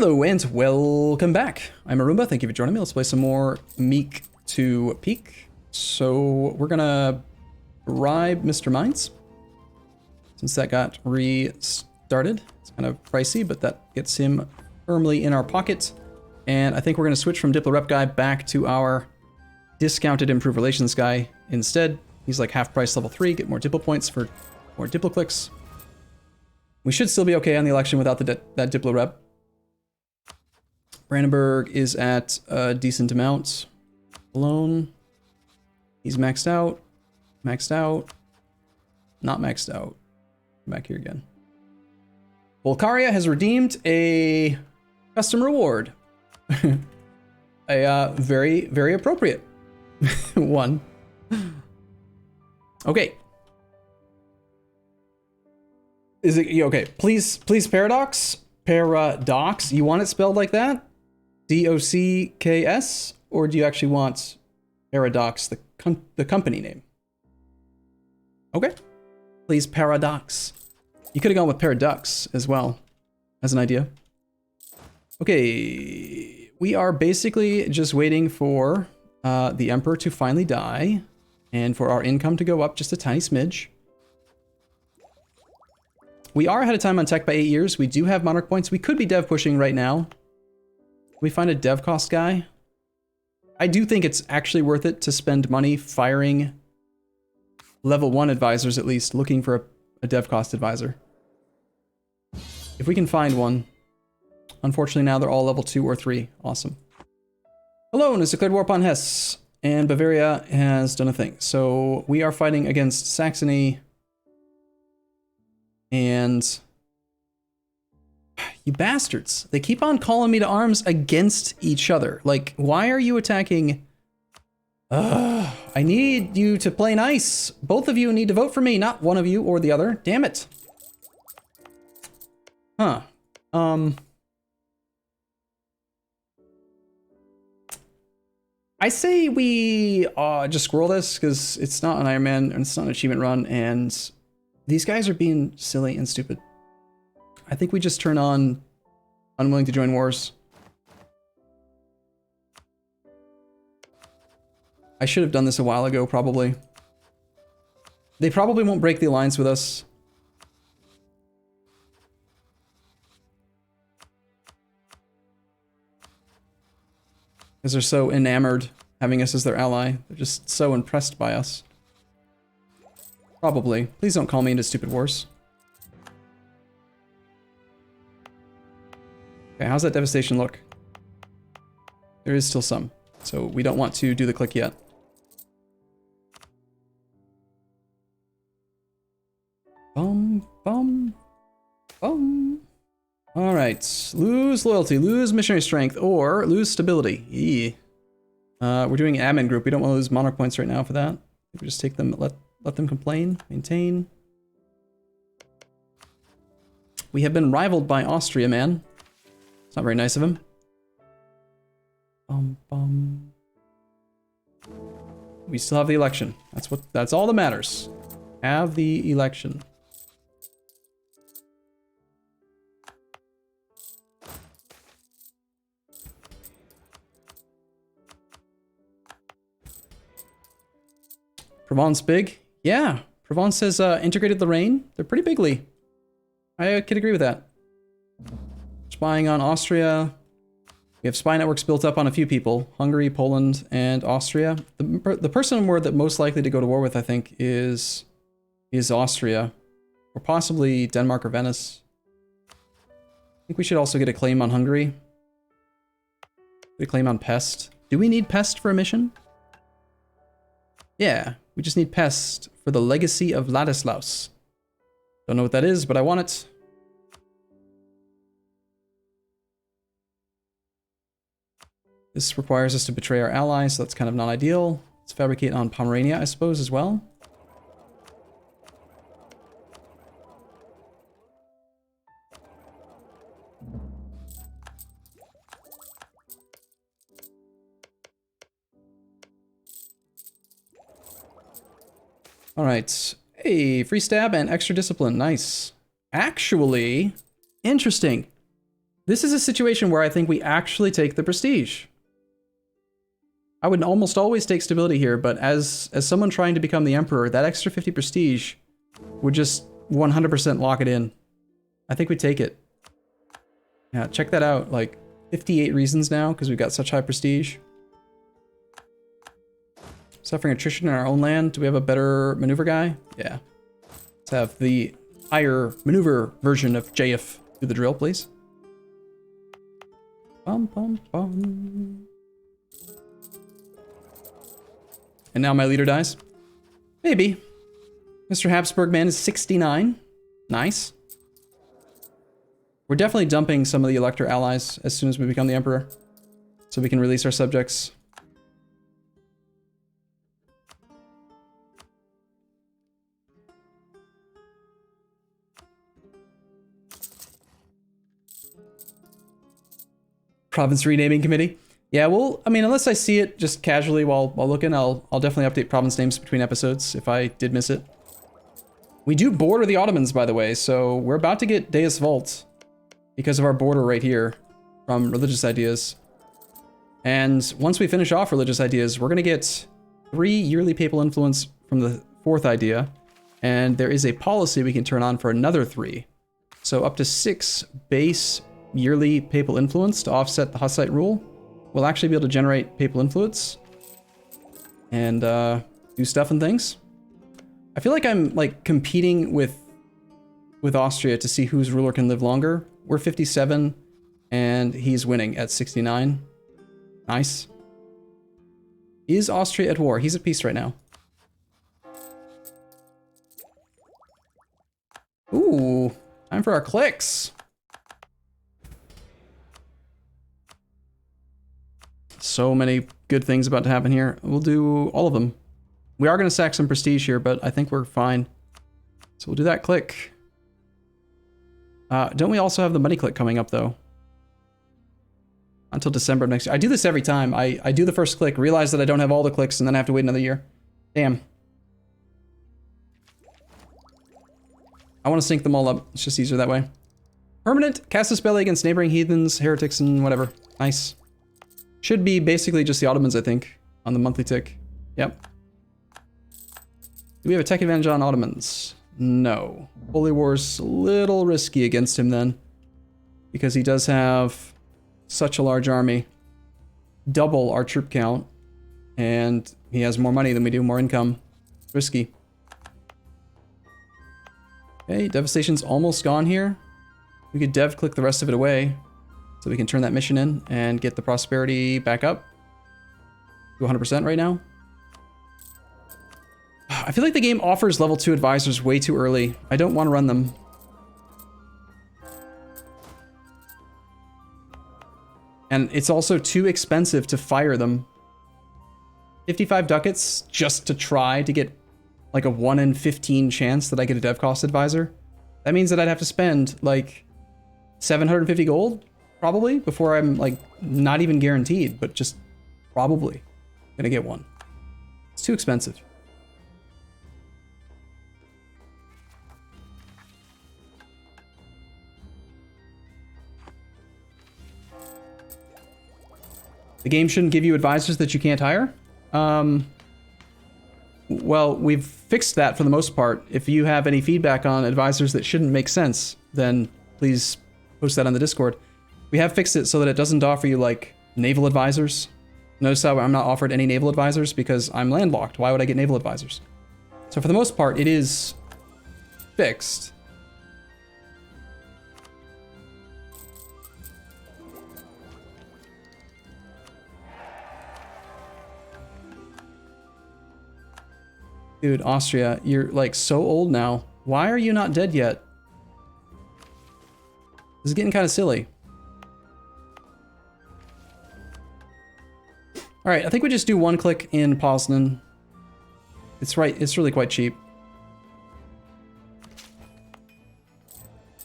Hello and welcome back. I'm Arumba. Thank you for joining me. Let's play some more Meek to Peak. So we're gonna bribe Mr. Mines. Since that got restarted, it's kind of pricey, but that gets him firmly in our pocket. And I think we're gonna switch from Diplo Rep guy back to our discounted Improve Relations guy instead. He's like half price level 3, get more Diplo points for more Diplo clicks. We should still be okay on the election without that Diplo Rep. Brandenburg is at a decent amount. Alone. He's maxed out. Maxed out. Not maxed out. Back here again. Bulgaria has redeemed a custom reward. A very, very appropriate one. Okay. Is it okay? Please, Paradox. Paradox. You want it spelled like that? D-O-C-K-S? Or do you actually want Paradox, the company name? Okay. Please, Paradox. You could have gone with Paradox as well, as an idea. Okay. We are basically just waiting for the Emperor to finally die, and for our income to go up just a tiny smidge. We are ahead of time on tech by 8 years. We do have Monarch points. We could be dev pushing right now. Can we find a dev cost guy? I do think it's actually worth it to spend money firing level 1 advisors, at least, looking for a dev cost advisor. If we can find one. Unfortunately, now they're all level 2 or 3. Awesome. Cologne has declared war upon Hesse, and Bavaria has done a thing. So we are fighting against Saxony. And you bastards, they keep on calling me to arms against each other. Like, why are you attacking? I need you to play nice. Both of you need to vote for me, not one of you or the other. Damn it. Huh. I say we just scroll this because it's not an Iron Man and it's not an achievement run, and these guys are being silly and stupid. I think we just turn on unwilling to join wars. I should have done this a while ago, probably. They probably won't break the alliance with us. Because they're so enamored having us as their ally. They're just so impressed by us. Probably. Please don't call me into stupid wars. Okay, how's that devastation look? There is still some, so we don't want to do the click yet. Bum, bum, bum. All right, lose loyalty, lose missionary strength, or lose stability. Eee. We're doing admin group. We don't want to lose monarch points right now for that. We just take them, let them complain, maintain. We have been rivaled by Austria, man. It's not very nice of him. We still have the election. That's all that matters. Have the election. Provence big? Yeah. Provence has integrated Lorraine. They're pretty bigly. I could agree with that. Spying on Austria. We have spy networks built up on a few people. Hungary, Poland, and Austria. The person we're the most likely to go to war with, I think, is Austria. Or possibly Denmark or Venice. I think we should also get a claim on Hungary. Get a claim on Pest. Do we need Pest for a mission? Yeah, we just need Pest for the legacy of Ladislaus. Don't know what that is, but I want it. This requires us to betray our allies, so that's kind of not ideal. Let's fabricate on Pomerania, I suppose, as well. All right. Hey, free stab and extra discipline. Nice. Actually, interesting. This is a situation where I think we actually take the prestige. I would almost always take stability here, but as someone trying to become the emperor, that extra 50 prestige would just 100% lock it in. I think we take it. Yeah, check that out. Like 58 reasons now because we've got such high prestige. Suffering attrition in our own land. Do we have a better maneuver guy? Yeah. Let's have the higher maneuver version of JF do the drill, please. Bum, bum, bum. And now my leader dies. Maybe. Mr. Habsburg man is 69. Nice. We're definitely dumping some of the elector allies as soon as we become the emperor, so we can release our subjects. Province renaming committee. Yeah, well, I mean, unless I see it just casually while looking, I'll definitely update province names between episodes if I did miss it. We do border the Ottomans, by the way, so we're about to get Deus Vult because of our border right here from religious ideas. And once we finish off religious ideas, we're going to get 3 yearly papal influence from the 4th idea, and there is a policy we can turn on for another 3. So up to 6 base yearly papal influence to offset the Hussite rule. We'll actually be able to generate papal influence and do stuff and things. I feel like I'm like competing with Austria to see whose ruler can live longer. We're 57 and he's winning at 69. Nice. Is Austria at war? He's at peace right now. Ooh, time for our clicks. So many good things about to happen here. We'll do all of them. We are going to sack some prestige here, but I think we're fine. So we'll do that click. Don't we also have the money click coming up, though? Until December of next year. I do this every time. I do the first click, realize that I don't have all the clicks, and then I have to wait another year. Damn. I want to sync them all up. It's just easier that way. Permanent. Casus Belli against neighboring heathens, heretics, and whatever. Nice. Should be basically just the Ottomans, I think, on the monthly tick. Yep. Do we have a tech advantage on Ottomans? No. Holy War's a little risky against him then, because he does have such a large army. Double our troop count, and he has more money than we do, more income. Risky. Okay, Devastation's almost gone here. We could dev click the rest of it away, so we can turn that mission in and get the prosperity back up to 100% right now. I feel like the game offers level 2 advisors way too early. I don't want to run them. And it's also too expensive to fire them. 55 ducats just to try to get like a 1 in 15 chance that I get a dev cost advisor. That means that I'd have to spend like 750 gold probably before I'm like not even guaranteed, but just probably gonna get one. It's too expensive. The game shouldn't give you advisors that you can't hire? Well, we've fixed that for the most part. If you have any feedback on advisors that shouldn't make sense, then please post that on the Discord. We have fixed it so that it doesn't offer you, like, naval advisors. Notice how I'm not offered any naval advisors because I'm landlocked. Why would I get naval advisors? So for the most part, it is fixed. Dude, Austria, you're like so old now. Why are you not dead yet? This is getting kind of silly. All right, I think we just do 1 click in Poznan. It's right, it's really quite cheap.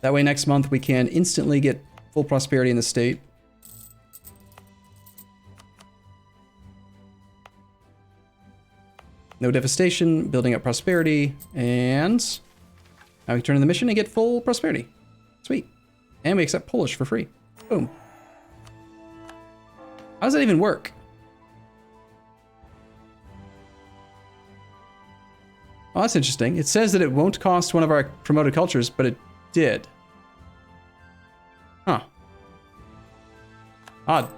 That way next month we can instantly get full prosperity in the state. No devastation, building up prosperity, and now we turn in the mission and get full prosperity. Sweet. And we accept Polish for free. Boom. How does that even work? Oh, that's interesting. It says that it won't cost one of our promoted cultures, but it did. Huh. Odd.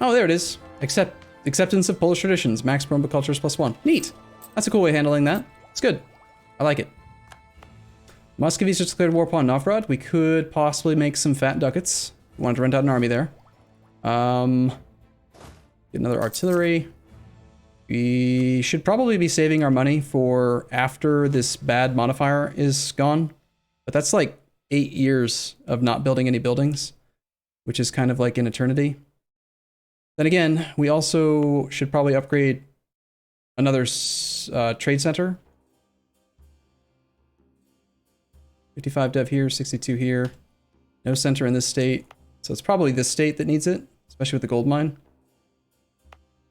Oh, there it is. Acceptance of Polish traditions. Max Arumba cultures +1. Neat. That's a cool way of handling that. It's good. I like it. Muscovy's just declared war upon Novgorod. We could possibly make some fat ducats. Wanted to rent out an army there. Get another artillery. We should probably be saving our money for after this bad modifier is gone. But that's like 8 years of not building any buildings, which is kind of like an eternity. Then again, we also should probably upgrade another trade center. 55 dev here, 62 here. No center in this state. So it's probably this state that needs it, especially with the gold mine.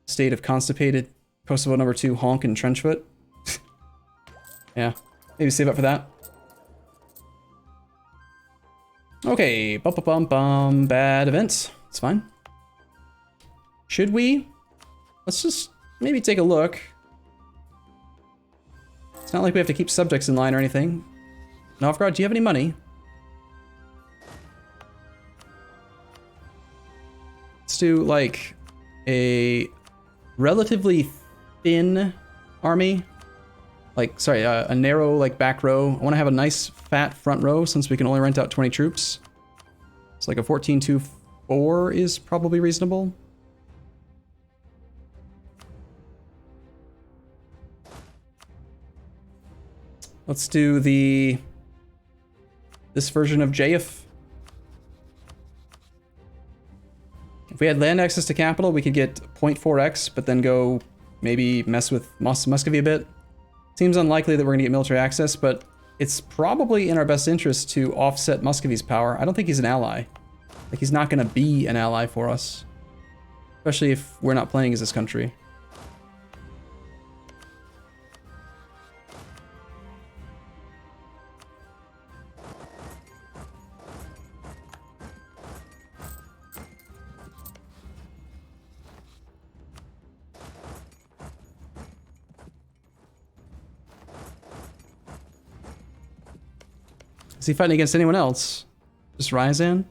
State of constipated Kosovo #2 honk and trenchfoot. Yeah, maybe save up for that. Okay, bum. Bad events. It's fine. Should we? Let's just maybe take a look. It's not like we have to keep subjects in line or anything. Novgorod, do you have any money? Let's do like a relatively thin army. Like, sorry, a narrow like back row. I want to have a nice fat front row since we can only rent out 20 troops. It's like a 14-2-4 is probably reasonable. Let's do this version of JF. If we had land access to capital, we could get 0.4x, but then go maybe mess with Muscovy a bit. Seems unlikely that we're gonna get military access, but it's probably in our best interest to offset Muscovy's power. I don't think he's an ally. Like, he's not gonna be an ally for us, especially if we're not playing as this country. Is he fighting against anyone else? Just Ryazan?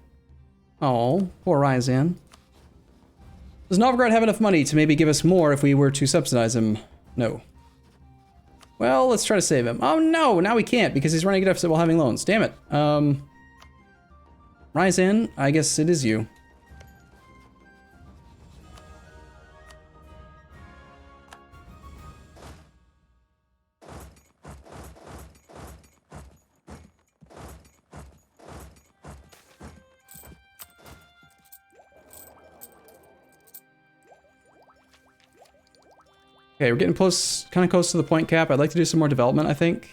Oh, poor Ryazan. Does Novgorod have enough money to maybe give us more if we were to subsidize him? No. Well, let's try to save him. Oh no, now we can't because he's running a deficit while having loans. Damn it. Ryazan, I guess it is you. Okay, we're getting close, kind of close to the point cap. I'd like to do some more development, I think.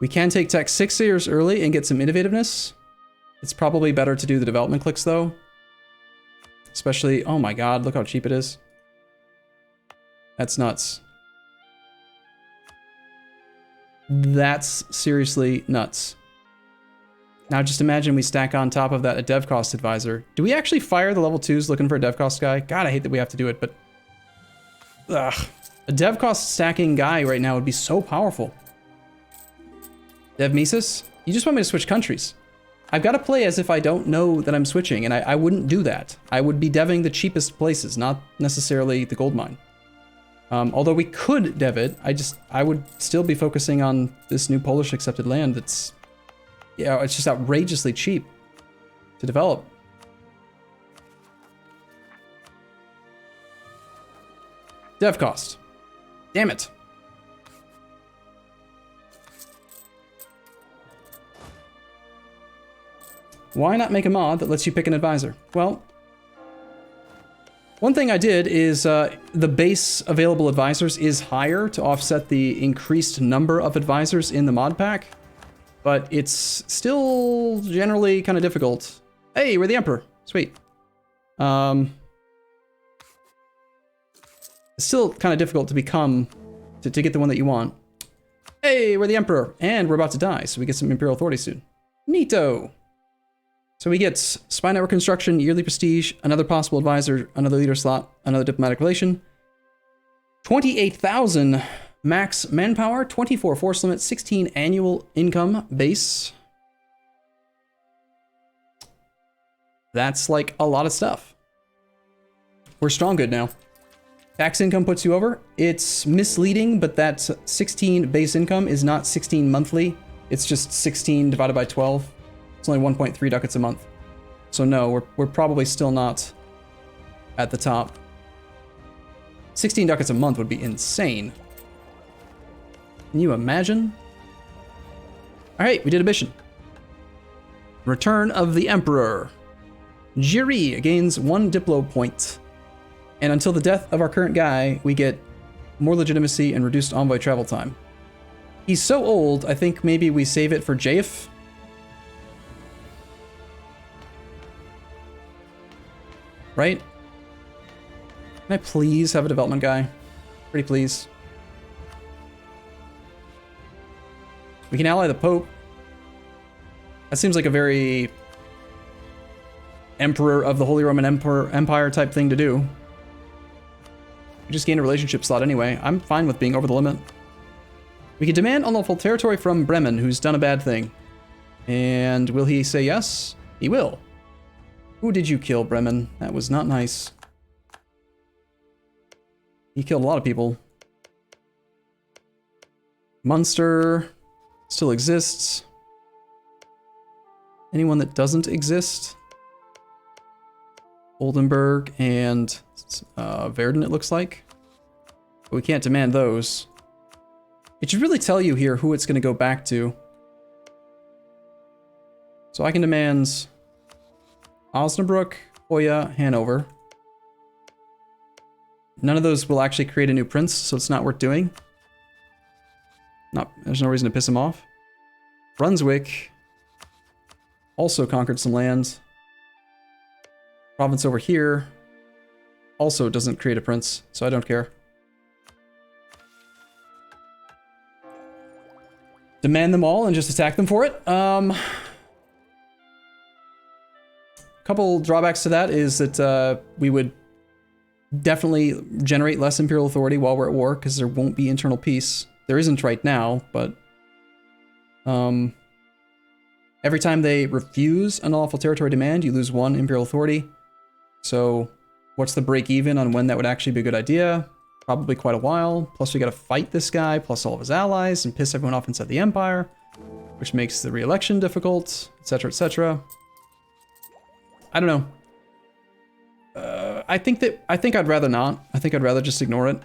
We can take tech 6 years early and get some innovativeness. It's probably better to do the development clicks though. Especially, oh my god, look how cheap it is. That's nuts. That's seriously nuts. Now just imagine we stack on top of that a dev cost advisor. Do we actually fire the level 2s looking for a dev cost guy? God, I hate that we have to do it, but... Ugh. A dev cost stacking guy right now would be so powerful. Dev Mises? You just want me to switch countries. I've got to play as if I don't know that I'm switching, and I wouldn't do that. I would be deving the cheapest places, not necessarily the gold mine. Although we could dev it, I would still be focusing on this new Polish accepted land that's, yeah, it's just outrageously cheap to develop. Dev cost. Damn it. Why not make a mod that lets you pick an advisor? Well, one thing I did is the base available advisors is higher to offset the increased number of advisors in the mod pack, but it's still generally kind of difficult. Hey, we're the Emperor. Sweet. It's still kind of difficult to become, to get the one that you want. Hey, we're the Emperor, and we're about to die, so we get some Imperial authority soon. Neato. So we get spy network construction, yearly prestige, another possible advisor, another leader slot, another diplomatic relation. 28,000 max manpower, 24 force limit, 16 annual income base. That's like a lot of stuff. We're strong good now. Tax income puts you over. It's misleading, but that 16 base income is not 16 monthly. It's just 16 divided by 12. It's only 1.3 ducats a month. So no, we're probably still not at the top. 16 ducats a month would be insane. Can you imagine? All right, we did a mission. Return of the Emperor. Jiri gains 1 Diplo point. And until the death of our current guy, we get more legitimacy and reduced envoy travel time. He's so old, I think maybe we save it for Jaif. Right? Can I please have a development guy? Pretty please. We can ally the Pope. That seems like a very Emperor of the Holy Roman Empire type thing to do. We just gained a relationship slot anyway. I'm fine with being over the limit. We can demand unlawful territory from Bremen, who's done a bad thing. And will he say yes? He will. Who did you kill, Bremen? That was not nice. He killed a lot of people. Munster still exists. Anyone that doesn't exist? Oldenburg and Verden, it looks like. But we can't demand those. It should really tell you here who it's going to go back to. So I can demand Osnabrück, Hoya, Hanover. None of those will actually create a new prince, so it's not worth doing. There's no reason to piss him off. Brunswick also conquered some land. Province over here also doesn't create a prince, so I don't care. Demand them all and just attack them for it. Couple drawbacks to that is that we would definitely generate less imperial authority while we're at war, because there won't be internal peace. There isn't right now, but every time they refuse an unlawful territory demand, you lose 1 imperial authority. So what's the break even on when that would actually be a good idea? Probably quite a while. Plus we gotta fight this guy, plus all of his allies, and piss everyone off inside the empire, which makes the re-election difficult, etc., etc. I don't know. I think I'd rather not. I think I'd rather just ignore it.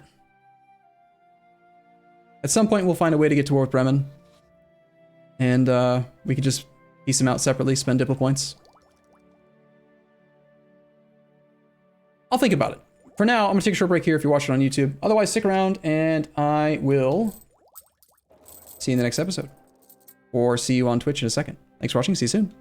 At some point we'll find a way to get to war with Bremen. And we could just piece him out separately, spend Diplo points. I'll think about it. For now, I'm gonna take a short break here if you're watching on YouTube. Otherwise, stick around and I will see you in the next episode. Or see you on Twitch in a second. Thanks for watching, see you soon.